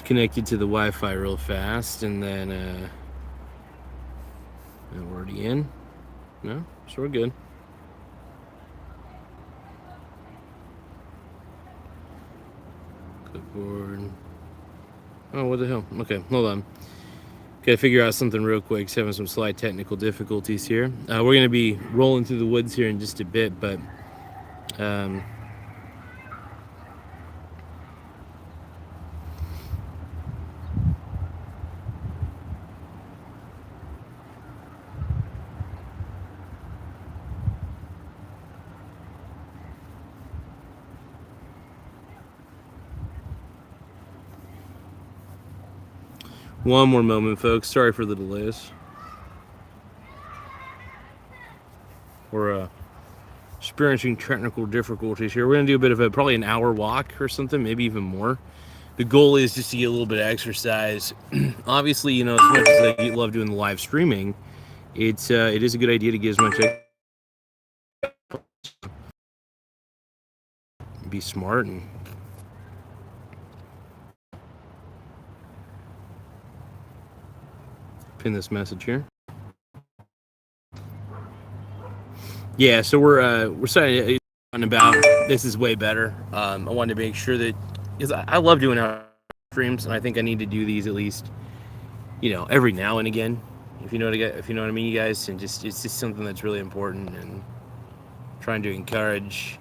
connected to the Wi-Fi real fast, and then we're already in. No, so we're good. Clipboard. Oh, what the hell? Okay, hold on. Gotta figure out something real quick. Just having some slight technical difficulties here. We're gonna be rolling through the woods here in just a bit, but one more moment, folks. Sorry for the delays. We're experiencing technical difficulties here. We're gonna do a bit of probably an hour walk or something, maybe even more. The goal is just to get a little bit of exercise. Obviously, you know, as much as I love doing the live streaming, it is a good idea to get as much. Be smart and pin this message here. Yeah, so we're starting about this is way better. I wanted to make sure that because I love doing our streams, and I think I need to do these at least, you know, every now and again. If you know what I mean, you guys, and just it's just something that's really important, and trying to encourage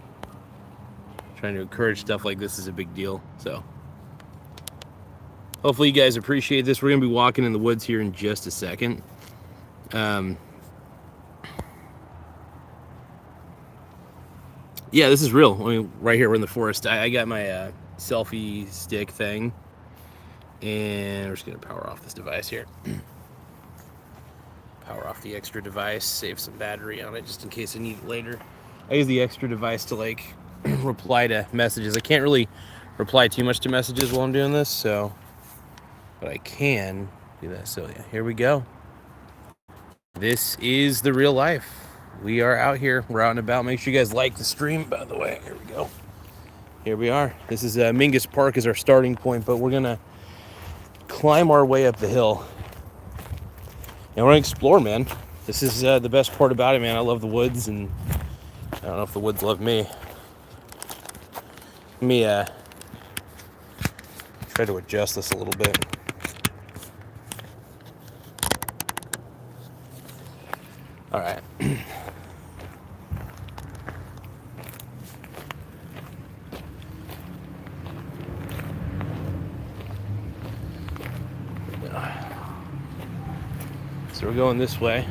stuff like this is a big deal. So hopefully you guys appreciate this. We're gonna be walking in the woods here in just a second. Yeah, this is real. I mean, right here we're in the forest. I got my selfie stick thing, and we're just gonna power off this device here. Power off the extra device, save some battery on it just in case I need it later. I use the extra device to like reply to messages. I can't really reply too much to messages while I'm doing this, so but I can do that. So yeah, here we go. This is the real life. We are out here. We're out and about. Make sure you guys like the stream, by the way. Here we go. Here we are. This is Mingus Park is our starting point, but we're gonna climb our way up the hill. And we're gonna explore, man. This is the best part about it, man. I love the woods, and I don't know if the woods love me. Let me try to adjust this a little bit. All right. So we're going this way.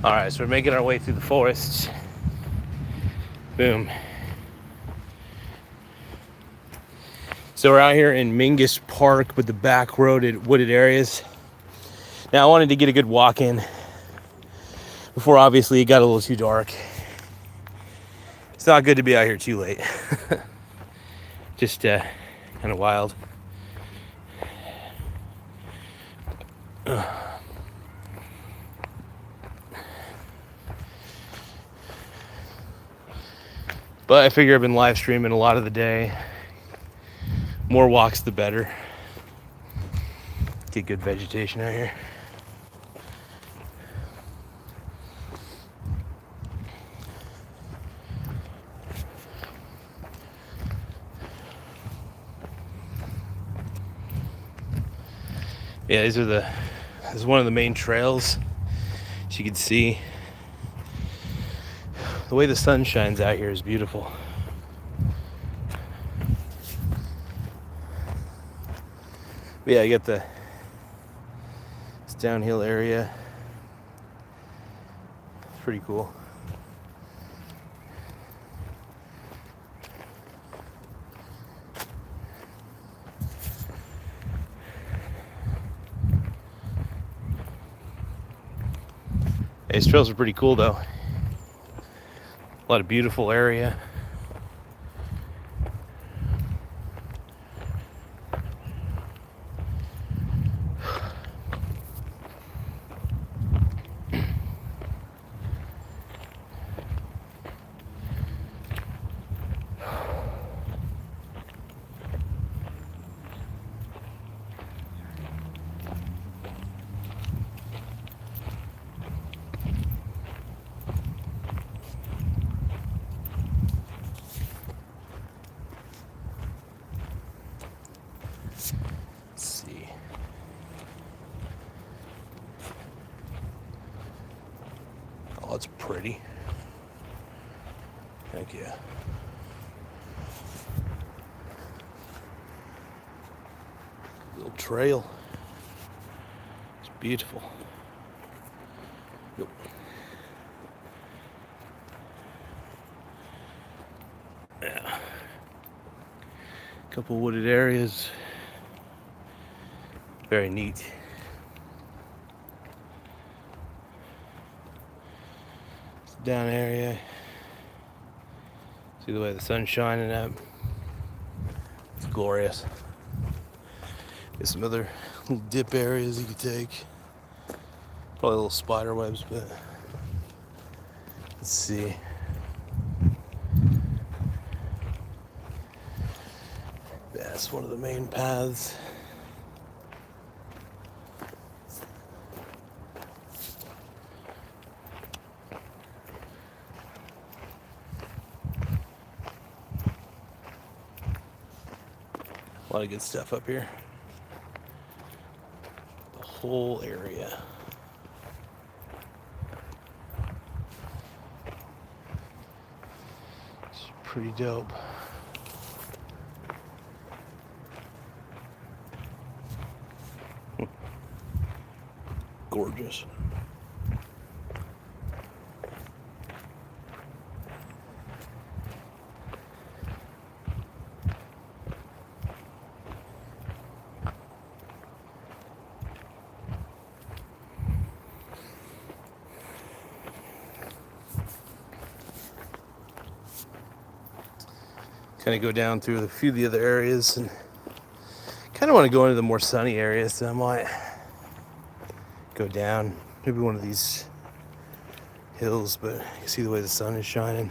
All right, so we're making our way through the forests. Boom. So we're out here in Mingus Park with the back roaded wooded areas. Now I wanted to get a good walk in before obviously it got a little too dark. It's not good to be out here too late. Just kind of wild. But I figure I've been live streaming a lot of the day. More walks the better. Get good vegetation out here. Yeah, this is one of the main trails. As you can see, the way the sun shines out here is beautiful. But yeah, you got this downhill area. It's pretty cool. These trails are pretty cool though. A lot of beautiful area. Oh, it's pretty. Thank you. Little trail. It's beautiful. Yep. Yeah. Couple wooded areas. Very neat. It's a down area. See the way the sun's shining up. It's glorious. There's some other little dip areas you could take. Probably little spider webs, but let's see. That's one of the main paths. A lot of good stuff up here. The whole area. It's pretty dope. Gorgeous. Kind of go down through a few of the other areas and kind of want to go into the more sunny areas, so I might go down maybe one of these hills, but you see the way the sun is shining.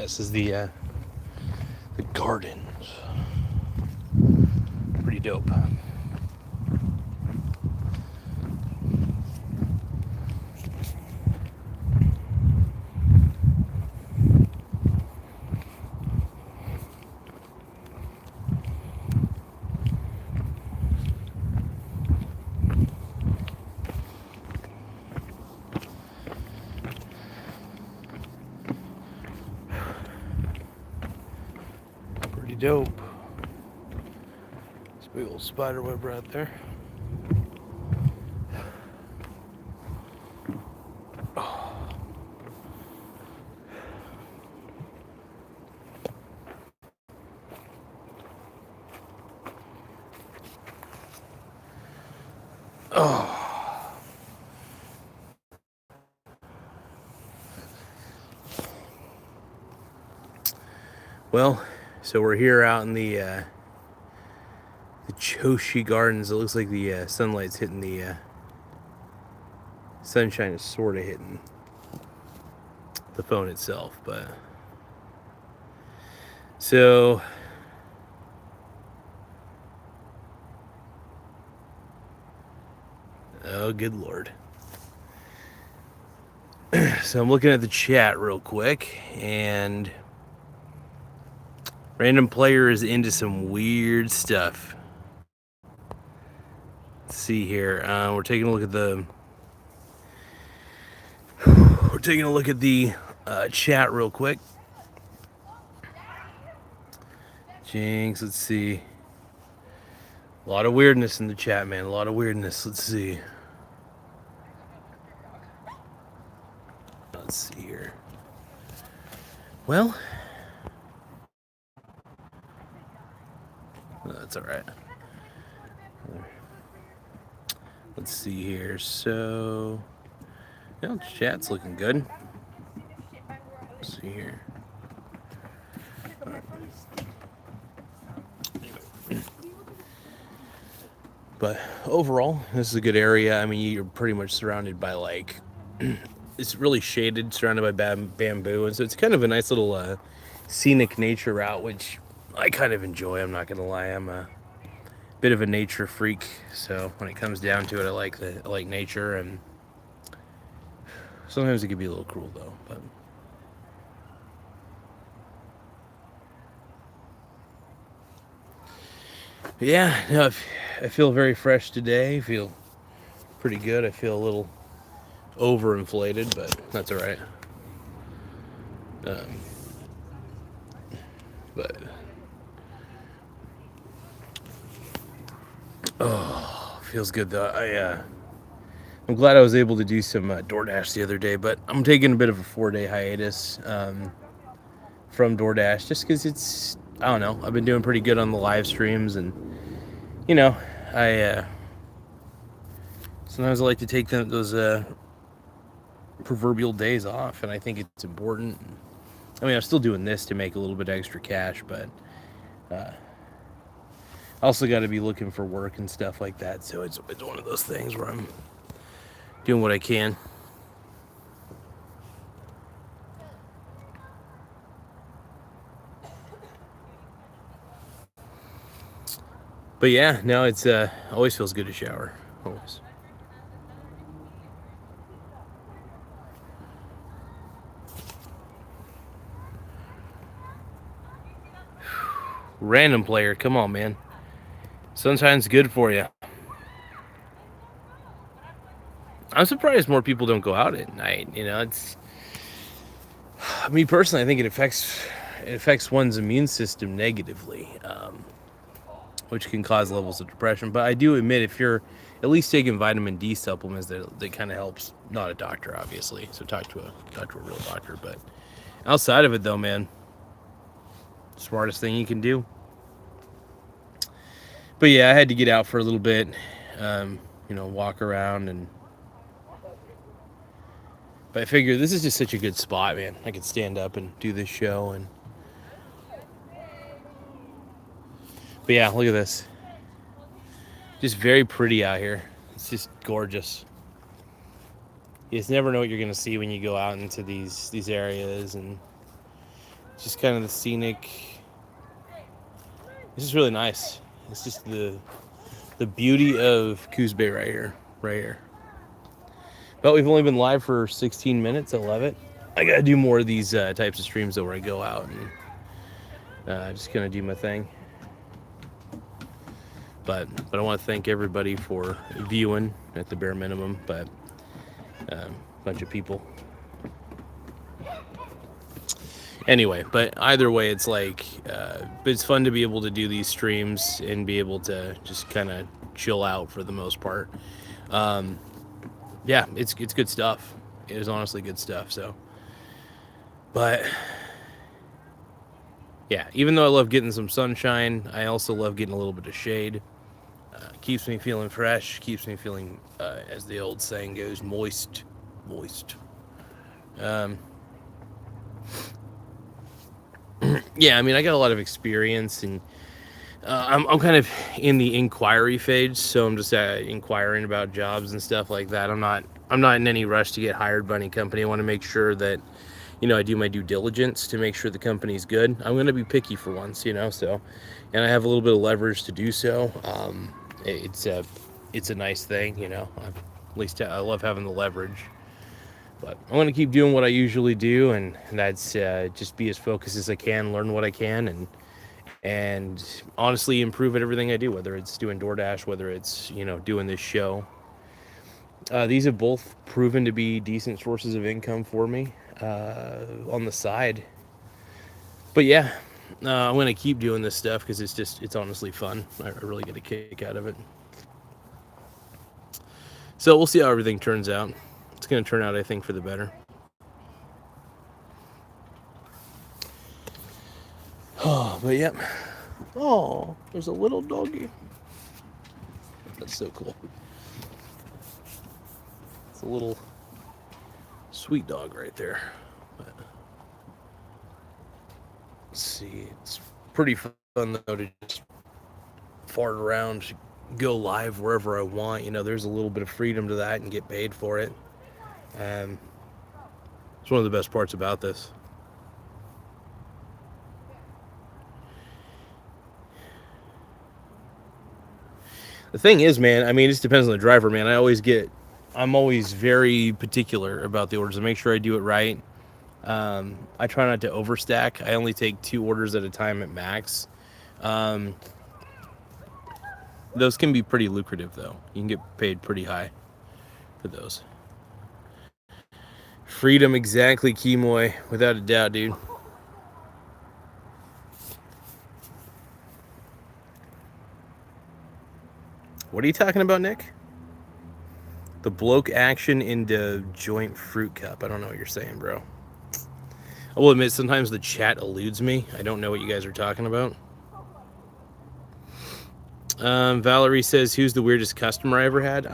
this is the gardens. Pretty dope. Pretty dope. This big old spider web right there. Oh. Well, so we're here out in the Choshi Gardens. It looks like the sunlight's hitting the sunshine is sort of hitting the phone itself, but so oh good lord. So I'm looking at the chat real quick, and random player is into some weird stuff. Let's see here. We're taking a look at the chat real quick. Jinx, let's see. A lot of weirdness in the chat, man. A lot of weirdness. Let's see. Let's see here. Well, that's all right. Let's see here. So, yeah, chat's looking good. Let's see here. But overall, this is a good area. I mean, you're pretty much surrounded by like, it's really shaded, surrounded by bamboo, and so it's kind of a nice little scenic nature route, which I kind of enjoy. I'm not gonna lie, I'm a bit of a nature freak, so when it comes down to it, I like nature, and sometimes it can be a little cruel though. But yeah, no, I feel very fresh today. I feel pretty good. I feel a little overinflated, but that's all right. But oh, feels good though. I'm glad I was able to do some DoorDash the other day, but I'm taking a bit of a 4-day hiatus from DoorDash just because it's, I don't know, I've been doing pretty good on the live streams, and you know, I sometimes I like to take those proverbial days off, and I think it's important. I mean, I'm still doing this to make a little bit extra cash, but I also got to be looking for work and stuff like that, so it's one of those things where I'm doing what I can. But yeah, no, it's always feels good to shower. Always. Random player, come on, man. Sunshine's good for you. I'm surprised more people don't go out at night. You know, it's me personally. I think it affects one's immune system negatively, which can cause levels of depression. But I do admit, if you're at least taking vitamin D supplements, that kind of helps. Not a doctor, obviously, so talk to a real doctor. But outside of it, though, man, smartest thing you can do. But yeah, I had to get out for a little bit, walk around, and but I figure this is just such a good spot, man. I could stand up and do this show, and but yeah, look at this. Just very pretty out here. It's just gorgeous. You just never know what you're gonna see when you go out into these areas, and just kind of the scenic. This is really nice. It's just the beauty of Coos Bay right here, right here. But we've only been live for 16 minutes. I love it. I gotta do more of these types of streams though, where I go out and just kind of do my thing. But I want to thank everybody for viewing at the bare minimum. But a bunch of people. Anyway, but either way, it's like it's fun to be able to do these streams and be able to just kind of chill out for the most part. Yeah, it's good stuff. It is honestly good stuff. So, but yeah, even though I love getting some sunshine, I also love getting a little bit of shade. Keeps me feeling fresh. Keeps me feeling, as the old saying goes, moist. Yeah, I mean, I got a lot of experience, and I'm kind of in the inquiry phase, so I'm just inquiring about jobs and stuff like that. I'm not in any rush to get hired by any company. I want to make sure that, I do my due diligence to make sure the company's good. I'm going to be picky for once, so, and I have a little bit of leverage to do so. It's a nice thing, at least I love having the leverage. But I'm going to keep doing what I usually do, and that's just be as focused as I can, learn what I can, and honestly improve at everything I do, whether it's doing DoorDash, whether it's, doing this show. These have both proven to be decent sources of income for me on the side. But yeah, I'm going to keep doing this stuff because it's honestly fun. I really get a kick out of it. So we'll see how everything turns out. It's going to turn out, I think, for the better. Oh, but yep. Oh, there's a little doggy. That's so cool. It's a little sweet dog right there. But let's see. It's pretty fun, though, to just fart around, go live wherever I want. There's a little bit of freedom to that and get paid for it. It's one of the best parts about this. The thing is, man, I mean, it just depends on the driver, man. I'm always very particular about the orders. I make sure I do it right. I try not to overstack. I only take 2 orders at a time at max. Those can be pretty lucrative, though. You can get paid pretty high for those. Freedom, exactly, Kimoy, without a doubt, dude. What are you talking about, Nick? The bloke action into joint fruit cup. I don't know what you're saying, bro. I will admit, sometimes the chat eludes me. I don't know what you guys are talking about. Valerie says, who's the weirdest customer I ever had?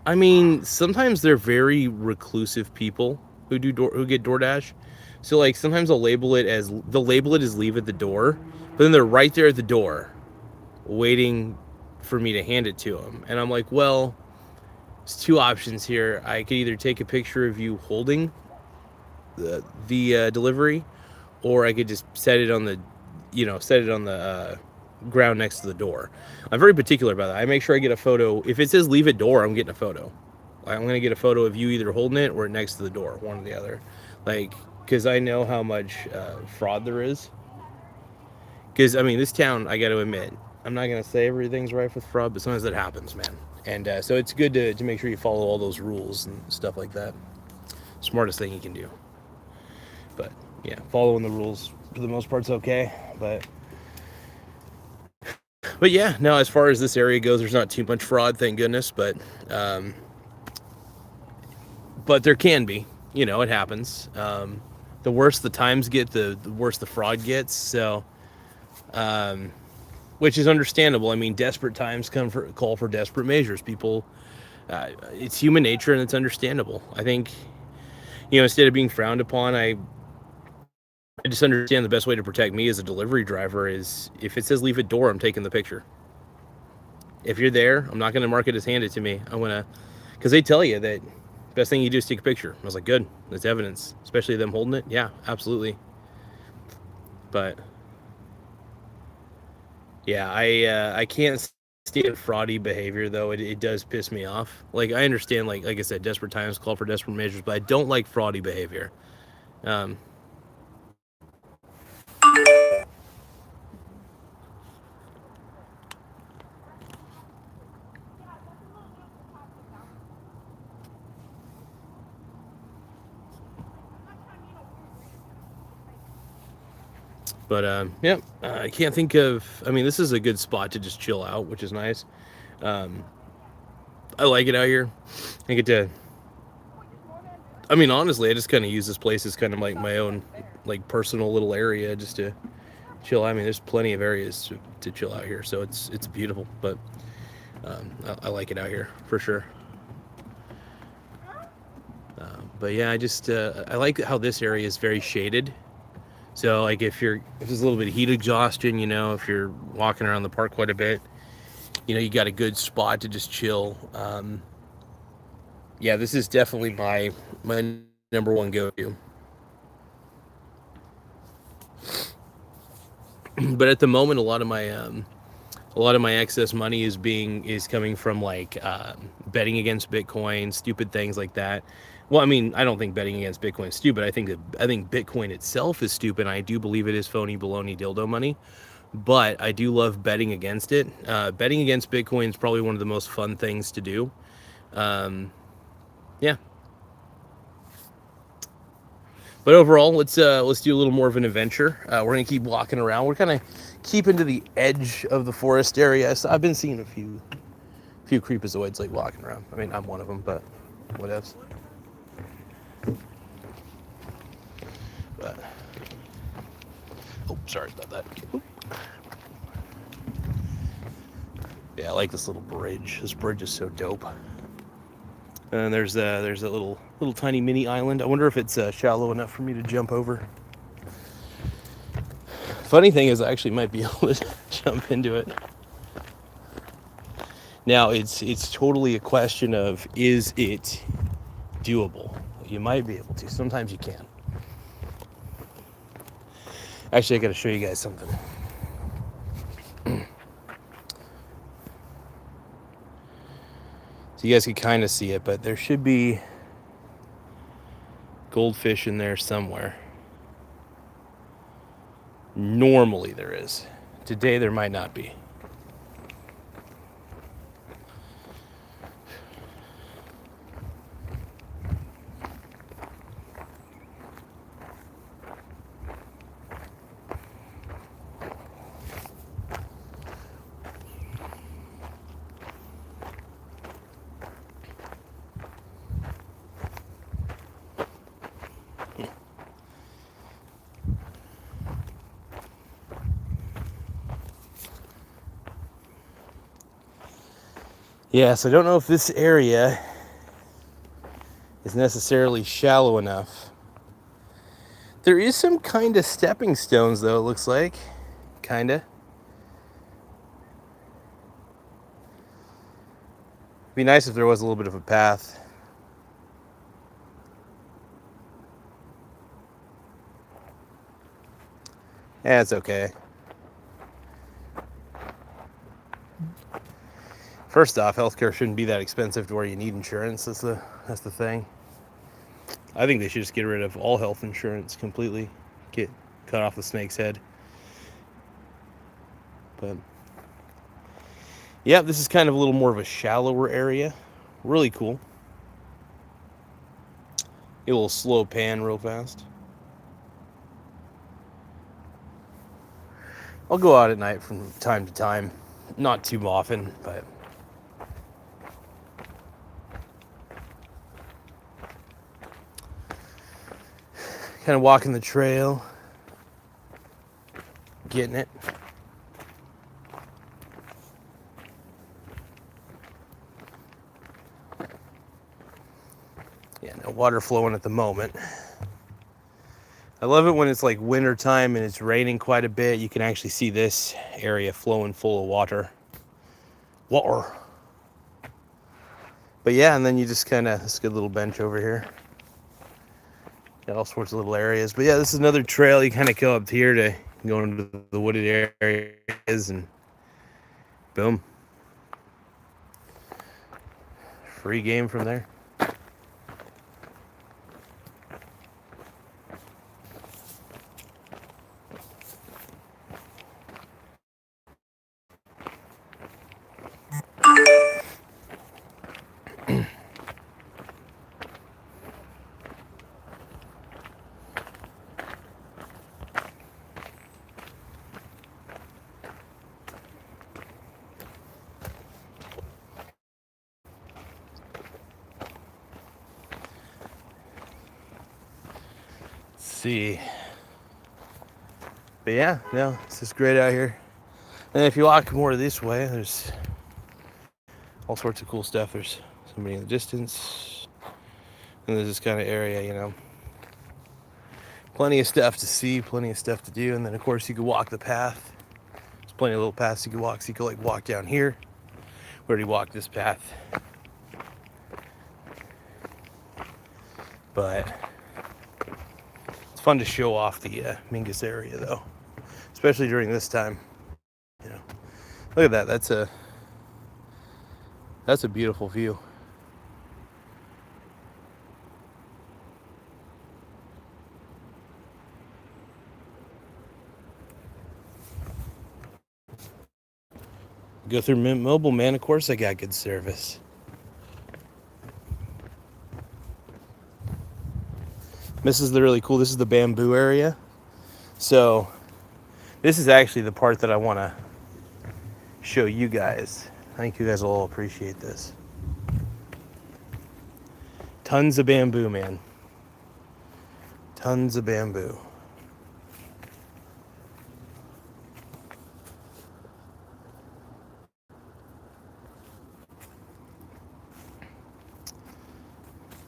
I mean, sometimes they're very reclusive people who get DoorDash. So like sometimes they'll label it as leave at the door, but then they're right there at the door waiting for me to hand it to them. And I'm like, well, there's 2 options here. I could either take a picture of you holding the delivery, or I could just set it on the ground next to the door. I'm very particular about that. I make sure I get a photo. If it says leave at door, I'm getting a photo. I'm going to get a photo of you either holding it or next to the door, one or the other. Like, because I know how much fraud there is. Because, I mean, this town, I got to admit, I'm not going to say everything's rife with fraud, but sometimes that happens, man. And so it's good to make sure you follow all those rules and stuff like that. Smartest thing you can do. But, yeah, following the rules for the most part's okay. But yeah, no, as far as this area goes, there's not too much fraud, thank goodness. But there can be. It happens. The worse the times get, the worse the fraud gets. So, which is understandable. I mean, desperate times call for desperate measures. People, it's human nature, and it's understandable. I think, instead of being frowned upon, I just understand the best way to protect me as a delivery driver is if it says leave at door, I'm taking the picture. If you're there, I'm not going to mark it as handed to me. I'm going to, because they tell you that best thing you do is take a picture. I was like, good, that's evidence, especially them holding it. Yeah, absolutely. But yeah, I can't stand fraudy behavior though. It does piss me off. Like I understand, like I said, desperate times call for desperate measures, but I don't like fraudy behavior. Um, but yeah, I can't think of. I mean, this is a good spot to just chill out, which is nice. Um, I like it out here. I get to. I mean, honestly, I just kind of use this place as kind of like my own, like personal little area just to chill. I mean, there's plenty of areas to chill out here, so it's beautiful. But I like it out here for sure. But yeah, I like how this area is very shaded. So like if there's a little bit of heat exhaustion, if you're walking around the park quite a bit, you got a good spot to just chill. Yeah, this is definitely my number one go-to. But at the moment, a lot of my excess money is coming from like betting against Bitcoin, stupid things like that. Well, I mean, I don't think betting against Bitcoin is stupid. I think Bitcoin itself is stupid. I do believe it is phony baloney dildo money, but I do love betting against it. Betting against Bitcoin is probably one of the most fun things to do. Um, yeah. But overall, let's do a little more of an adventure. We're gonna keep walking around. We're kind of keeping to the edge of the forest area. So I've been seeing a few creepazoids like walking around. I mean, I'm one of them, but what else? But, oh, sorry about that. Oop. Yeah, I like this little bridge. This bridge is so dope. And there's that little tiny mini island. I wonder if it's shallow enough for me to jump over. Funny thing is, I actually might be able to jump into it. Now it's totally a question of, is it doable? You might be able to. Sometimes you can. Actually, I got to show you guys something. So you guys can kind of see it, but there should be goldfish in there somewhere. Normally there is. Today there might not be. Yeah, so I don't know if this area is necessarily shallow enough. There is some kind of stepping stones, though, it looks like. Kinda. Be nice if there was a little bit of a path. Yeah, it's okay. First off, healthcare shouldn't be that expensive to where you need insurance. That's the thing. I think they should just get rid of all health insurance completely. Cut off the snake's head. But yeah, this is kind of a little more of a shallower area. Really cool. A little slow pan real fast. I'll go out at night from time to time. Not too often, but kind of walking the trail, getting it. Yeah, no water flowing at the moment. I love it when it's like winter time and it's raining quite a bit. You can actually see this area flowing full of water. Water. But yeah, and then you just kind of, this good little bench over here. Got all sorts of little areas. But yeah, this is another trail. You kind of go up here to go into the wooded areas, and boom. Free game from there. See, but yeah, no, it's just great out here. And if you walk more this way, there's all sorts of cool stuff. There's somebody in the distance, and there's this kind of area, you know, plenty of stuff to see, plenty of stuff to do. And then of course you could walk the path. There's plenty of little paths you could walk. So you could like walk down here. We already walked this path, but it's fun to show off the Mingus area though, especially during this time. You know, look at that. That's a beautiful view. Go through Mint Mobile, man. Of course I got good service. This is the really cool. This is the bamboo area. So this is actually the part that I want to show you guys. I think you guys will all appreciate this. Tons of bamboo, man. Tons of bamboo.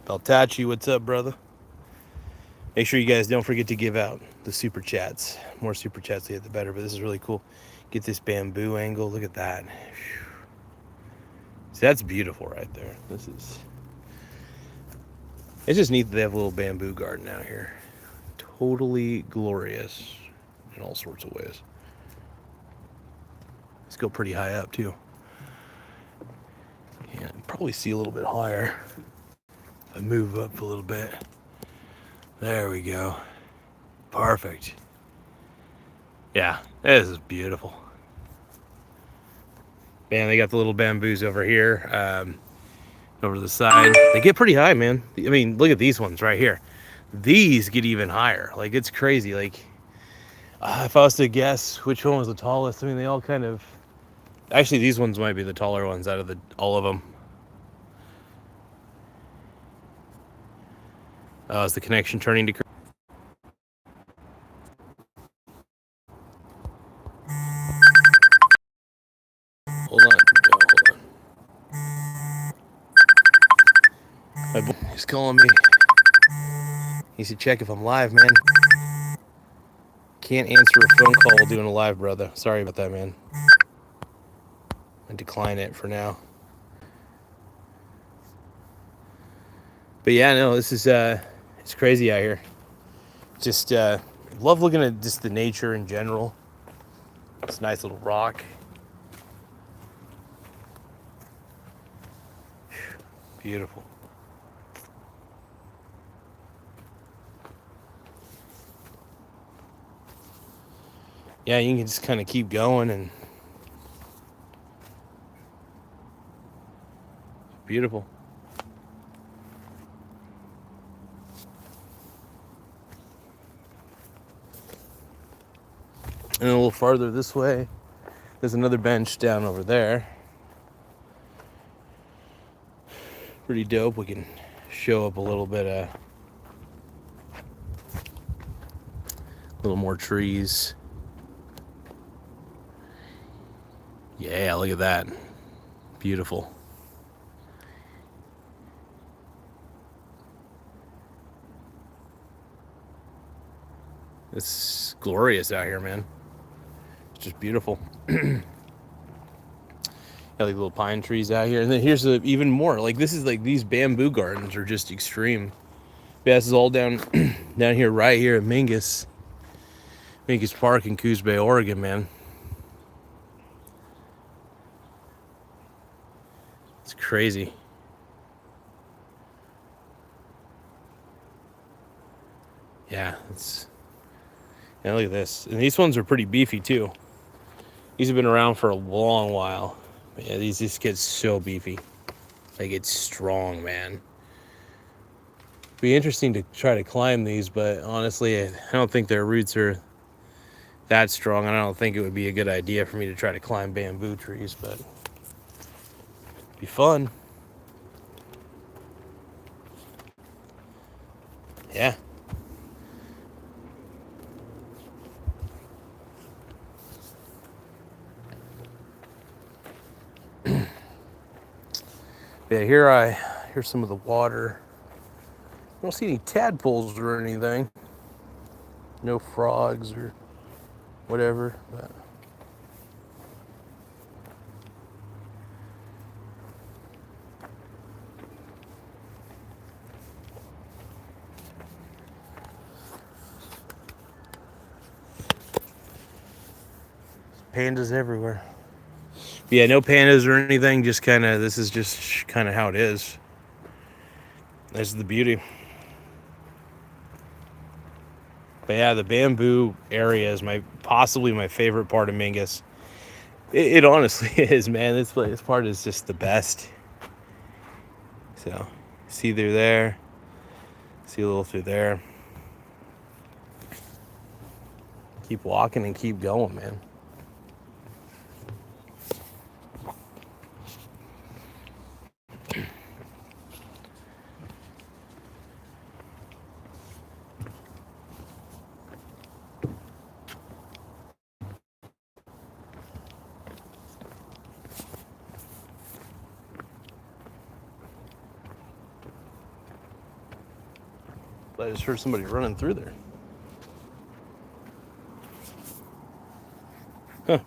Beltachi, what's up, brother? Make sure you guys don't forget to give out the super chats. More super chats you get, the better. But this is really cool. Get this bamboo angle. Look at that. See, that's beautiful right there. It's just neat that they have a little bamboo garden out here. Totally glorious in all sorts of ways. Let's go pretty high up too. Yeah, probably see a little bit higher. If I move up a little bit. There we go. Perfect. Yeah, this is beautiful. Man, they got the little bamboos over here, over the side. They get pretty high, man. I mean, look at these ones right here. These get even higher. Like, it's crazy. Like, if I was to guess which one was the tallest, I mean, they all kind of... Actually, these ones might be the taller ones out of all of them. Is the connection turning to... Hold on. My boy is calling me. He should check if I'm live, man. Can't answer a phone call while doing a live, brother. Sorry about that, man. I decline it for now. But yeah, no, this is it's crazy out here. Just love looking at just the nature in general. It's a nice little rock. Beautiful. Yeah, you can just kind of keep going, and beautiful. And a little farther this way, there's another bench down over there. Pretty dope. We can show up a little bit, a little more trees. Yeah, look at that. Beautiful. It's glorious out here, man. It's just beautiful. Got like little pine trees out here, and then here's even more. Like this is like these bamboo gardens are just extreme. Yeah, this is all down down here, right here at Mingus Park in Coos Bay, Oregon, man. It's crazy. Yeah, look at this. And these ones are pretty beefy too. These have been around for a long while. Yeah, these just get so beefy. Like it's strong, man. Be interesting to try to climb these, but honestly, I don't think their roots are that strong, and I don't think it would be a good idea for me to try to climb bamboo trees, but it'd be fun. Yeah. Yeah, here's some of the water. I don't see any tadpoles or anything. No frogs or whatever, but pandas everywhere. But yeah, no pandas or anything, just this is just kind of how it is. This is the beauty. But yeah, the bamboo area is possibly my favorite part of Mingus. It honestly is, man. This part is just the best. So, see through there. See a little through there. Keep walking and keep going, man. I just heard somebody running through there. Huh.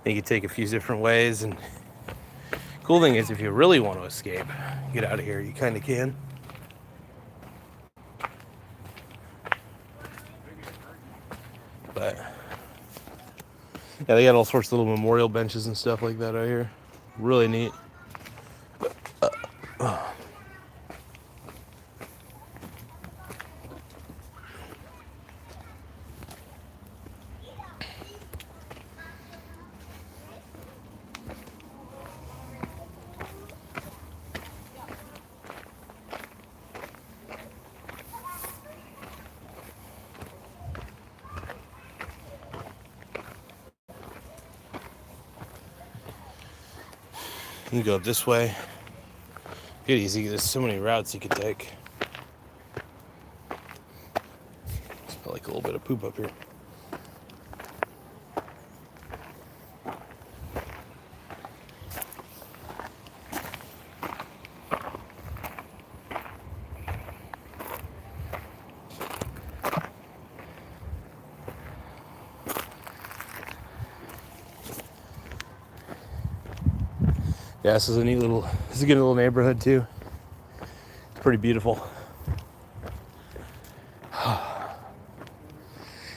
You can take a few different ways, and cool thing is if you really want to escape, get out of here, you kind of can. But yeah, they got all sorts of little memorial benches and stuff like that out here. Really neat. You can go this way. Get easy. There's so many routes you could take. Smell like a little bit of poop up here. Yeah, this is a good little neighborhood too. It's pretty beautiful.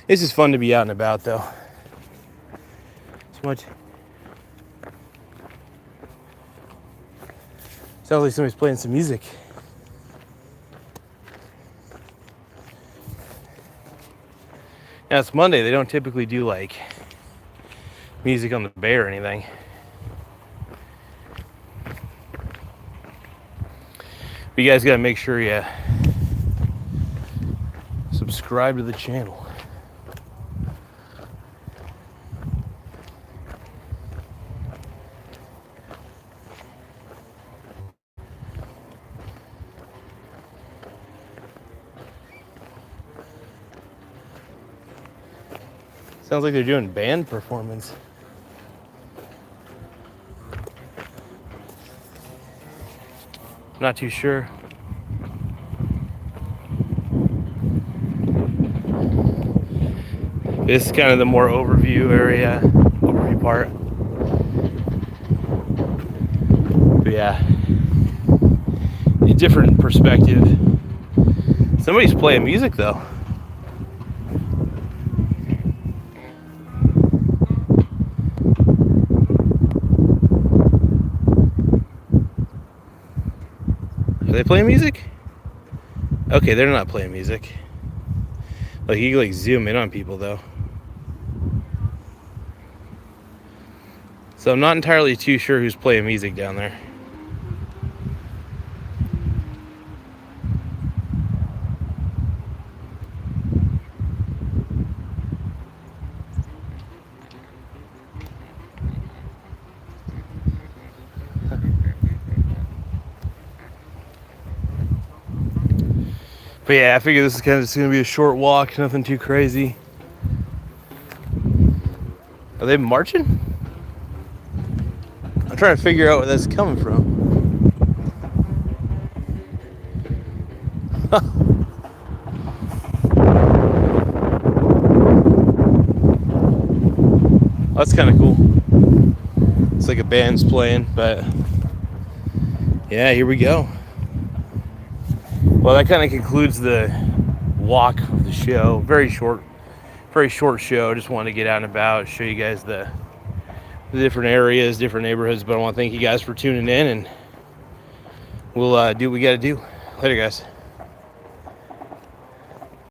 It's just fun to be out and about though. So much. Sounds like somebody's playing some music. Now it's Monday, they don't typically do like music on the bay or anything. But you guys gotta make sure you subscribe to the channel. Sounds like they're doing band performance. Not too sure. This is kind of the more overview part. But yeah, a different perspective. Somebody's playing music though. Are they playing music? Okay, they're not playing music. Like, you can like zoom in on people though. So I'm not entirely too sure who's playing music down there. But yeah, I figure this is kind of just gonna be a short walk, nothing too crazy. Are they marching? I'm trying to figure out where that's coming from. That's kind of cool. It's like a band's playing, but yeah, here we go. Well, that kind of concludes the walk of the show. Very short show. Just wanted to get out and about, show you guys the different areas, different neighborhoods. But I want to thank you guys for tuning in, and we'll do what we got to do. Later, guys.